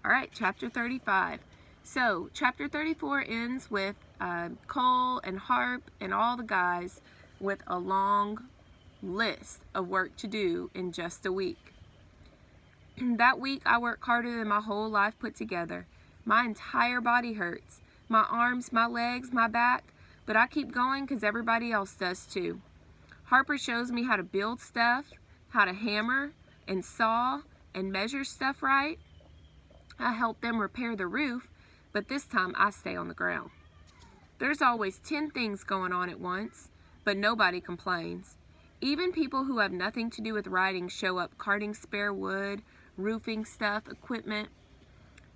Alright, chapter 35. So, chapter 34 ends with Cole and Harp and all the guys with a long list of work to do in just a week. That week I worked harder than my whole life put together. My entire body hurts. My arms, my legs, my back, but I keep going because everybody else does too. Harper shows me how to build stuff, how to hammer and saw and measure stuff right. I help them repair the roof, but this time I stay on the ground. There's always 10 things going on at once, but nobody complains. Even people who have nothing to do with writing show up carting spare wood, roofing stuff, equipment.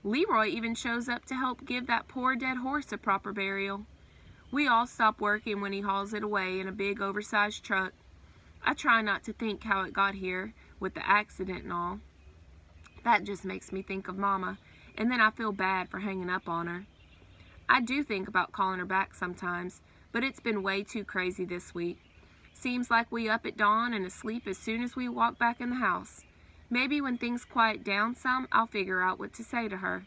Leroy even shows up to help give that poor dead horse a proper burial. We all stop working when he hauls it away in a big oversized truck. I try not to think how it got here with the accident and all. That just makes me think of Mama, and then I feel bad for hanging up on her. I do think about calling her back sometimes, but it's been way too crazy this week. Seems like we up at dawn and asleep as soon as we walk back in the house. Maybe when things quiet down some, I'll figure out what to say to her.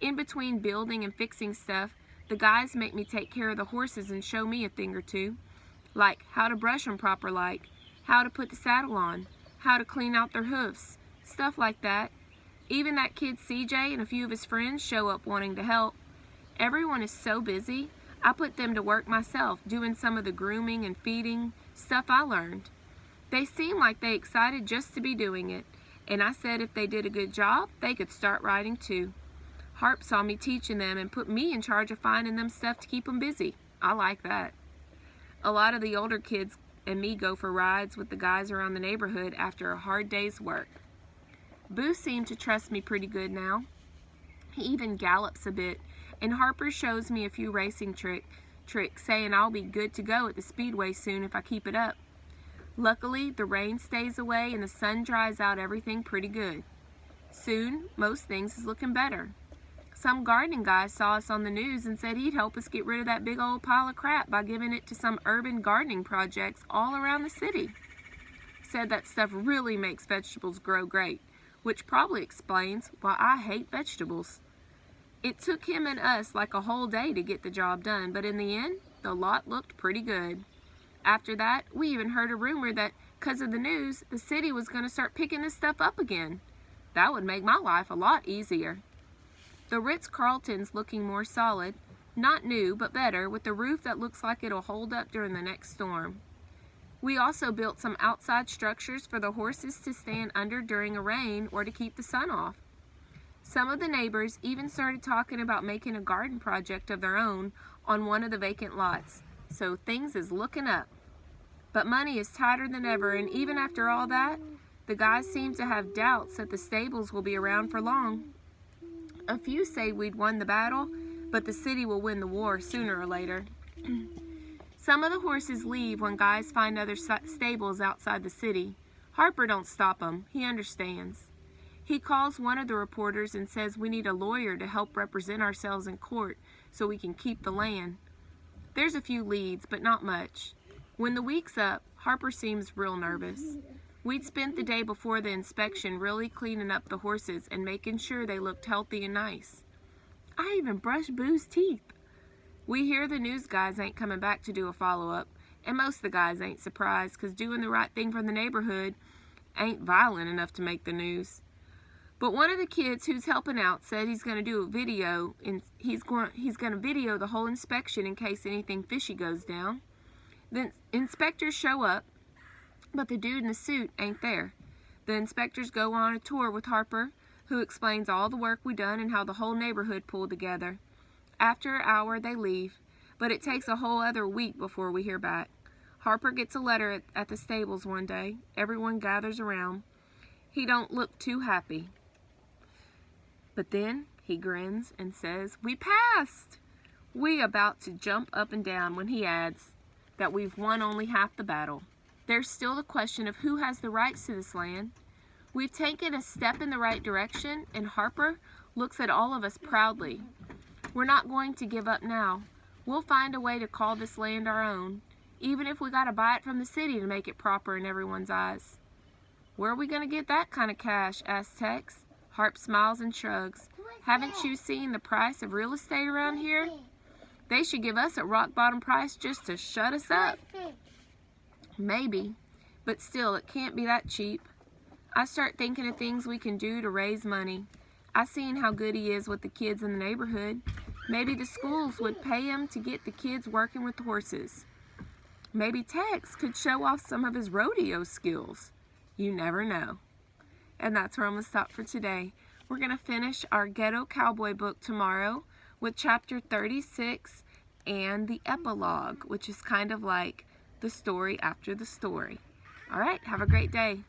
In between building and fixing stuff, the guys make me take care of the horses and show me a thing or two, like how to brush them proper like, how to put the saddle on, how to clean out their hoofs, stuff like that. Even that kid CJ and a few of his friends show up wanting to help. Everyone is so busy, I put them to work myself, doing some of the grooming and feeding, stuff I learned. They seem like they excited just to be doing it, and I said if they did a good job, they could start writing too. Harp saw me teaching them and put me in charge of finding them stuff to keep them busy. I like that. A lot of the older kids and me go for rides with the guys around the neighborhood after a hard day's work. Boo seemed to trust me pretty good now. He even gallops a bit, and Harper shows me a few racing tricks, saying I'll be good to go at the speedway soon if I keep it up. Luckily, the rain stays away and the sun dries out everything pretty good. Soon, most things is looking better. Some gardening guy saw us on the news and said he'd help us get rid of that big old pile of crap by giving it to some urban gardening projects all around the city. Said that stuff really makes vegetables grow great, which probably explains why I hate vegetables. It took him and us like a whole day to get the job done, but in the end, the lot looked pretty good. After that, we even heard a rumor that, because of the news, the city was going to start picking this stuff up again. That would make my life a lot easier. The Ritz-Carlton's looking more solid, not new, but better, with a roof that looks like it'll hold up during the next storm. We also built some outside structures for the horses to stand under during a rain or to keep the sun off. Some of the neighbors even started talking about making a garden project of their own on one of the vacant lots, so things is looking up. But money is tighter than ever, and even after all that, the guys seem to have doubts that the stables will be around for long. A few say we'd won the battle, but the city will win the war sooner or later. Some of the horses leave when guys find other stables outside the city. Harper don't stop them. He understands. He calls one of the reporters and says we need a lawyer to help represent ourselves in court so we can keep the land. There's a few leads, but not much. When the week's up, Harper seems real nervous. We'd spent the day before the inspection really cleaning up the horses and making sure they looked healthy and nice. I even brushed Boo's teeth. We hear the news guys ain't coming back to do a follow-up, and most of the guys ain't surprised because doing the right thing for the neighborhood ain't violent enough to make the news. But one of the kids who's helping out said he's going to do a video, and he's going to video the whole inspection in case anything fishy goes down. The inspectors show up, but the dude in the suit ain't there. The inspectors go on a tour with Harper, who explains all the work we done and how the whole neighborhood pulled together. After an hour, they leave, but it takes a whole other week before we hear back. Harper gets a letter at the stables one day. Everyone gathers around. He don't look too happy. But then he grins and says, "We passed!" We about to jump up and down when he adds that we've won only half the battle. There's still the question of who has the rights to this land. We've taken a step in the right direction, and Harper looks at all of us proudly. We're not going to give up now. We'll find a way to call this land our own, even if we gotta buy it from the city to make it proper in everyone's eyes. Where are we gonna get that kind of cash? Asks Tex. Harp smiles and shrugs. Haven't you seen the price of real estate around here? They should give us a rock bottom price just to shut us up. Maybe, but still, it can't be that cheap. I start thinking of things we can do to raise money. I seen how good he is with the kids in the neighborhood. Maybe the schools would pay him to get the kids working with horses. Maybe Tex could show off some of his rodeo skills. You never know. And that's where I'm going to stop for today. We're going to finish our Ghetto Cowboy book tomorrow with chapter 36 and the epilogue, which is kind of like the story after the story. All right, have a great day.